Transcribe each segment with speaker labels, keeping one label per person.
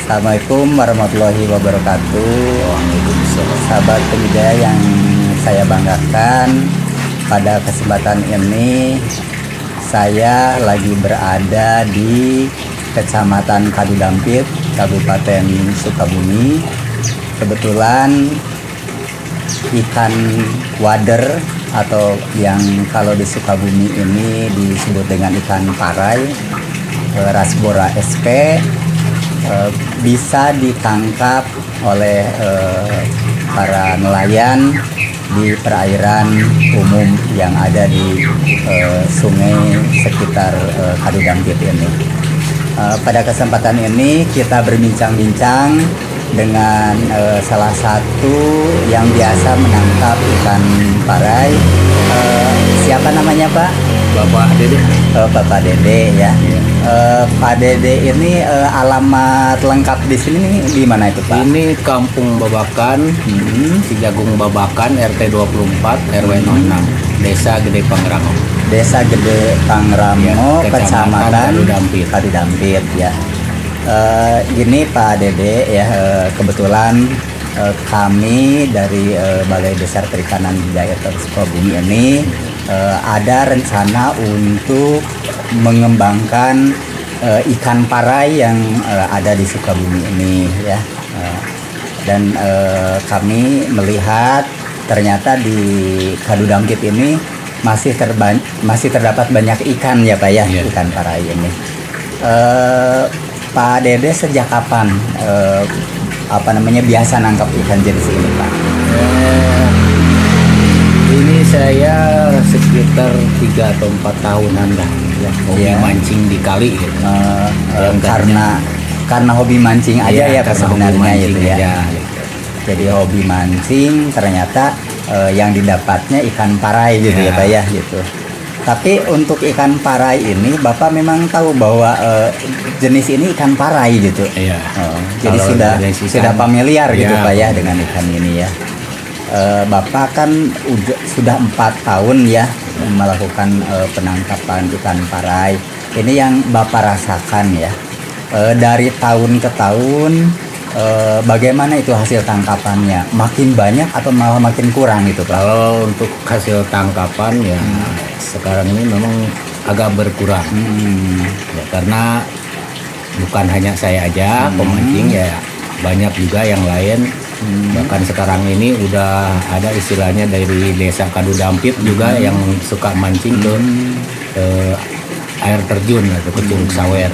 Speaker 1: Assalamualaikum warahmatullahi wabarakatuh. Sahabat Pembudidaya yang saya banggakan, pada kesempatan ini saya lagi berada di Kecamatan Kadudampit, Kabupaten Sukabumi. Kebetulan ikan wader atau yang kalau di Sukabumi ini disebut dengan ikan parai, Rasbora SP, bisa ditangkap oleh para nelayan di perairan umum yang ada di sungai sekitar Kadudampit ini. Pada kesempatan ini kita berbincang-bincang dengan salah satu yang biasa menangkap ikan parai. Siapa namanya, Pak?
Speaker 2: Bapak Dede.
Speaker 1: Bapak Dede ya. Pak Dede ini alamat lengkap di sini di mana itu, Pak?
Speaker 2: Ini Kampung Babakan, Cijagung Babakan, RT 24, RW 06, Desa Gede Pangrango.
Speaker 1: Desa Gede Pangrango,
Speaker 2: Ya,
Speaker 1: Kecamatan
Speaker 2: Kadudampit
Speaker 1: ya. Gini Pak Dede ya, kebetulan kami dari Balai Besar Perikanan Budidaya Sukabumi ini ada rencana untuk mengembangkan ikan parai yang ada di Sukabumi ini ya. Dan kami melihat ternyata di Kadudampit ini masih terdapat banyak ikan ya Pak ya, ikan parai ini. Pak Dede sejak kapan biasa nangkap ikan jenis ini, Pak?
Speaker 2: Ini saya sekitar 3 atau 4 tahunan lah ya, hobi mancing di kali gitu.
Speaker 1: Karena hobi mancing aja ya Pak sebenarnya gitu ya.
Speaker 2: Gitu.
Speaker 1: Jadi hobi mancing ternyata yang didapatnya ikan parai gitu ya Pak ya gitu. Tapi untuk ikan parai ini Bapak memang tahu bahwa jenis ini ikan parai gitu.
Speaker 2: Iya.
Speaker 1: Jadi sudah familiar gitu Pak ya dengan ikan ini ya. Bapak kan sudah 4 tahun ya melakukan penangkapan ikan parai. Ini yang Bapak rasakan ya. Dari tahun ke tahun bagaimana itu hasil tangkapannya? Makin banyak atau malah makin kurang itu Pak?
Speaker 2: Kalau untuk hasil tangkapan ya sekarang ini memang agak berkurang. Ya, karena bukan hanya saya aja pemancing ya, banyak juga yang lain. Bahkan sekarang ini udah ada istilahnya dari Desa Kadudampit juga yang suka mancing ke air terjun atau ke Curug Sawer.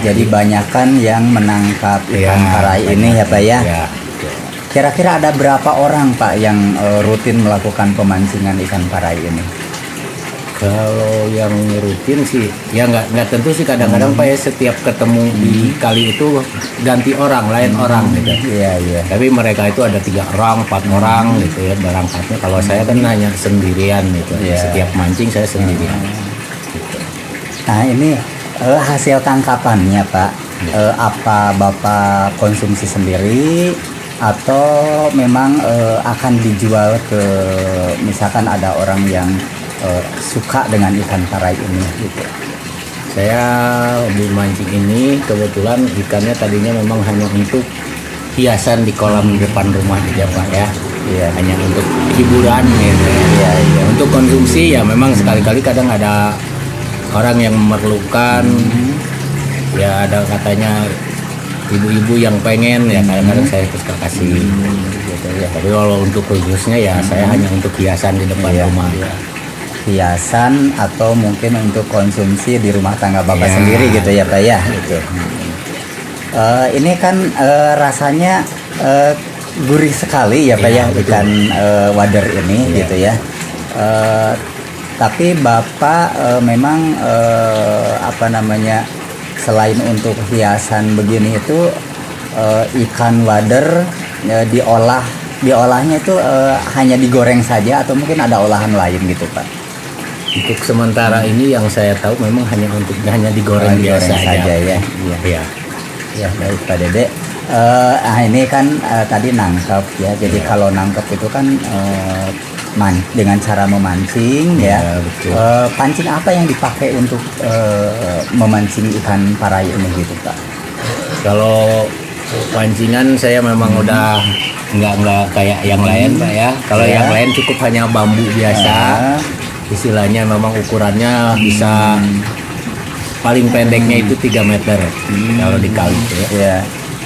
Speaker 1: Jadi banyakan yang menangkap ikan parai ini ya Pak ya?
Speaker 2: Ya.
Speaker 1: Kira-kira ada berapa orang Pak yang rutin melakukan pemancingan ikan parai ini?
Speaker 2: Kalau yang rutin sih ya nggak tentu sih, kadang-kadang Pak ya setiap ketemu di kali itu ganti orang, lain orang gitu.
Speaker 1: Iya.
Speaker 2: Tapi mereka itu ada 3 orang, 4 orang gitu ya berangkatnya. Kalau saya kan hanya sendirian gitu. Setiap mancing saya sendirian. Gitu.
Speaker 1: Nah ini hasil tangkapannya Pak, apa Bapak konsumsi sendiri atau memang akan dijual ke misalkan ada orang yang suka dengan ikan parai ini gitu?
Speaker 2: Saya hobi mancing ini kebetulan ikannya tadinya memang hanya untuk hiasan di kolam depan rumah aja Pak ya. Iya, hanya untuk hiburan gitu ya. Iya. Untuk konsumsi ya memang sekali-kali kadang ada orang yang memerlukan, ya ada katanya ibu-ibu yang pengen ya kadang-kadang saya suka kasih gitu ya. Tapi kalau untuk khususnya ya saya hanya untuk hiasan di depan rumah.
Speaker 1: Hiasan atau mungkin untuk konsumsi di rumah tangga Bapak sendiri gitu ya Pak ya gitu. Ini kan rasanya gurih sekali ya Pak ya ikan wader ini gitu ya. Tapi Bapak memang selain untuk hiasan begini itu ikan wader diolahnya itu hanya digoreng saja atau mungkin ada olahan lain gitu Pak?
Speaker 2: Untuk sementara ini yang saya tahu memang hanya digoreng biasa
Speaker 1: saja ya. Iya. Ya baik Pak Dede. Ini kan tadi nangkep ya. Jadi kalau nangkep itu kan dengan cara memancing ya.
Speaker 2: Betul.
Speaker 1: Pancing apa yang dipakai untuk memancing ikan parai ini gitu Pak?
Speaker 2: Kalau pancingan saya memang udah nggak kayak yang lain Pak ya. Kalau
Speaker 1: Ya.
Speaker 2: yang lain cukup hanya bambu biasa. Istilahnya memang ukurannya bisa paling pendeknya itu 3 meter kalau di kali itu ya.
Speaker 1: Ya.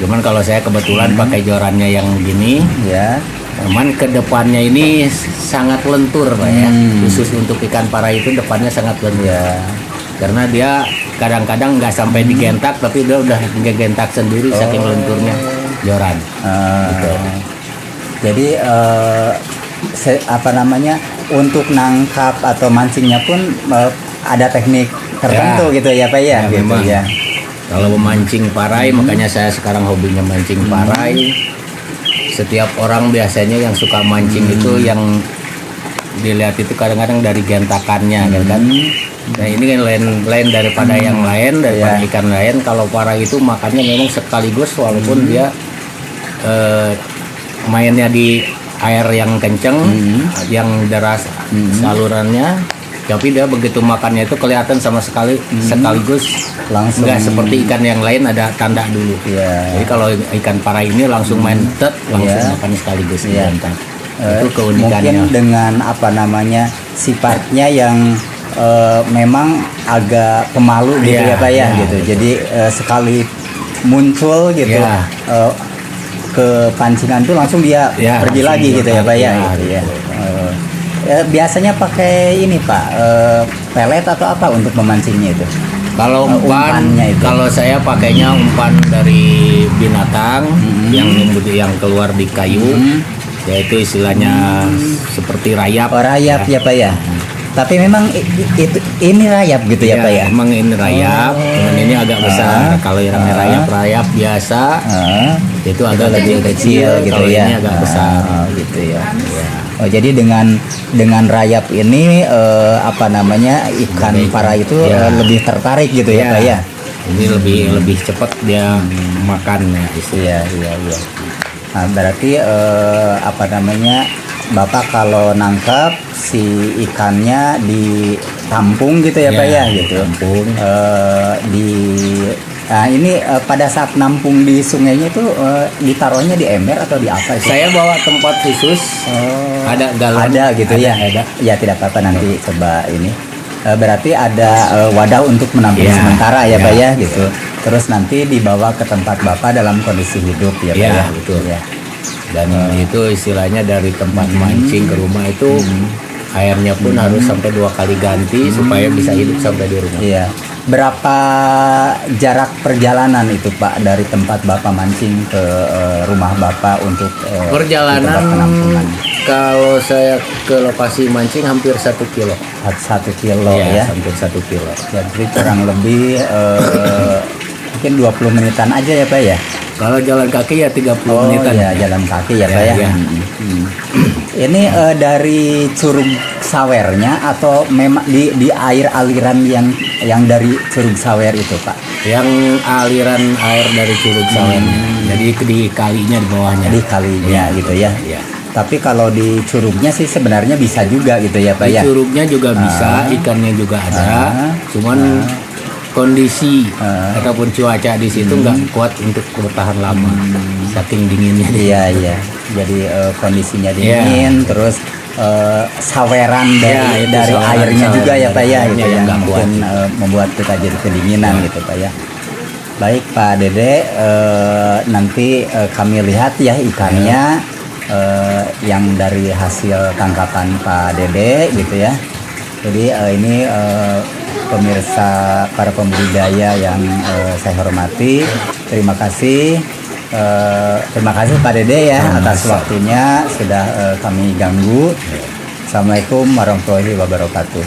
Speaker 2: Cuman kalau saya kebetulan pakai jorannya yang gini,
Speaker 1: Ya.
Speaker 2: cuman ke depannya ini sangat lentur Pak ya. Khusus untuk ikan parai itu depannya sangat lentur.
Speaker 1: Ya.
Speaker 2: Karena dia kadang-kadang nggak sampai digentak, tapi dia udah ngegentak sendiri saking lenturnya joran. Gitu.
Speaker 1: Jadi apa namanya, untuk nangkap atau mancingnya pun ada teknik tertentu
Speaker 2: Ya.
Speaker 1: gitu ya Pak ya,
Speaker 2: Ya,
Speaker 1: gitu
Speaker 2: memang.
Speaker 1: ya.
Speaker 2: Kalau memancing parai, makanya saya sekarang hobinya mancing parai. Setiap orang biasanya yang suka mancing itu yang dilihat itu kadang-kadang dari gentakannya, gitu kan. Nah ini kan lain daripada yang lain, daripada
Speaker 1: Ya.
Speaker 2: ikan lain. Kalau parai itu makannya memang sekaligus, walaupun dia mainnya di air yang kenceng, yang deras salurannya, tapi dia begitu makannya itu kelihatan sama sekali sekaligus,
Speaker 1: Langsung.
Speaker 2: nggak seperti ikan yang lain ada tanda dulu.
Speaker 1: Iya.
Speaker 2: Jadi kalau ikan parai ini langsung main tet, langsung
Speaker 1: Iya.
Speaker 2: makan sekaligus
Speaker 1: Iya.
Speaker 2: digentak. Itu
Speaker 1: Mungkin
Speaker 2: keunikannya.
Speaker 1: dengan apa namanya, sifatnya yang memang agak pemalu gitu
Speaker 2: Iya,
Speaker 1: ya Pak ya,
Speaker 2: iya,
Speaker 1: gitu.
Speaker 2: betul.
Speaker 1: Jadi sekali muncul gitu
Speaker 2: Iya.
Speaker 1: ke pancingan tuh langsung dia
Speaker 2: Iya,
Speaker 1: pergi
Speaker 2: langsung
Speaker 1: lagi
Speaker 2: dia
Speaker 1: gitu ya Pak ya.
Speaker 2: tarik,
Speaker 1: Gitu
Speaker 2: iya,
Speaker 1: ya. Biasanya pakai ini Pak, pelet atau apa untuk memancingnya itu?
Speaker 2: Kalau umpan,
Speaker 1: Umpannya itu.
Speaker 2: kalau saya pakainya umpan dari binatang yang keluar di kayu, yaitu istilahnya seperti rayap.
Speaker 1: Oh, rayap ya Pak ya. Tapi memang ini rayap gitu ya Pak ya.
Speaker 2: Emang ini rayap, cuman ini agak besar. Kalau yang rayap biasa, itu agak kecil,
Speaker 1: gitu
Speaker 2: kalau
Speaker 1: ya.
Speaker 2: ini agak besar.
Speaker 1: Gitu ya. Oh, jadi dengan rayap ini apa namanya, ikan parai itu
Speaker 2: Ya.
Speaker 1: lebih tertarik gitu ya Pak ya.
Speaker 2: Ini lebih cepat dia makan ya.
Speaker 1: Iya, iya, iya. Nah, berarti apa namanya, Bapak kalau nangkap si ikannya ditampung gitu ya Pak ya, gitu.
Speaker 2: Tampung.
Speaker 1: Nah ini pada saat nampung di sungainya itu ditaruhnya di ember atau di apa itu?
Speaker 2: Saya bawa tempat khusus, ada galon.
Speaker 1: Ada gitu ya.
Speaker 2: Ada.
Speaker 1: Ya tidak apa-apa, nanti coba ini. Berarti ada wadah untuk menampung
Speaker 2: Ya,
Speaker 1: sementara ya Pak
Speaker 2: ya.
Speaker 1: ya, gitu. Terus nanti dibawa ke tempat Bapak dalam kondisi hidup ya Pak
Speaker 2: Ya,
Speaker 1: ya.
Speaker 2: betul.
Speaker 1: Ya.
Speaker 2: Dan itu istilahnya dari tempat mancing ke rumah itu airnya pun harus sampai 2 kali ganti supaya bisa hidup sampai di rumah.
Speaker 1: Iya. Berapa jarak perjalanan itu Pak dari tempat Bapak mancing ke rumah Bapak untuk di tempat
Speaker 2: Perjalanan
Speaker 1: penampungan?
Speaker 2: kalau saya ke lokasi mancing hampir 1 kilo.
Speaker 1: 1 kilo ya.
Speaker 2: Hampir 1 kilo.
Speaker 1: Jadi kurang lebih mungkin 20 menitan aja ya Pak ya.
Speaker 2: Kalau jalan kaki ya 30
Speaker 1: Oh
Speaker 2: menitan.
Speaker 1: ya, jalan kaki ya Pak ya.
Speaker 2: Ya.
Speaker 1: Ini dari Curug Sawernya atau memang di air aliran yang dari Curug Sawer itu Pak?
Speaker 2: Yang aliran air dari Curug Sawernya. Jadi di kalinya di bawahnya.
Speaker 1: Di kalinya gitu ya.
Speaker 2: Ya.
Speaker 1: Tapi kalau di curugnya sih sebenarnya bisa juga gitu ya Pak
Speaker 2: Di
Speaker 1: ya.
Speaker 2: curugnya juga bisa, ikannya juga ada. Cuman kondisi ataupun cuaca di situ nggak kuat untuk bertahan lama, saking dinginnya.
Speaker 1: Iya iya. Jadi kondisinya dingin, terus saweran
Speaker 2: Ya, itu
Speaker 1: dari
Speaker 2: saweran,
Speaker 1: airnya
Speaker 2: saweran
Speaker 1: juga ya
Speaker 2: dari
Speaker 1: Pak ya,
Speaker 2: airnya
Speaker 1: gitu
Speaker 2: yang
Speaker 1: yang
Speaker 2: nggak
Speaker 1: mungkin membuat kita jadi kedinginan gitu Pak ya. Baik Pak Dede, nanti kami lihat ya ikannya yang dari hasil tangkapan Pak Dede gitu ya. Jadi ini pemirsa, para pembudidaya yang saya hormati, terima kasih. Terima kasih Pak Dede ya atas waktunya, sudah kami ganggu. Assalamualaikum warahmatullahi wabarakatuh.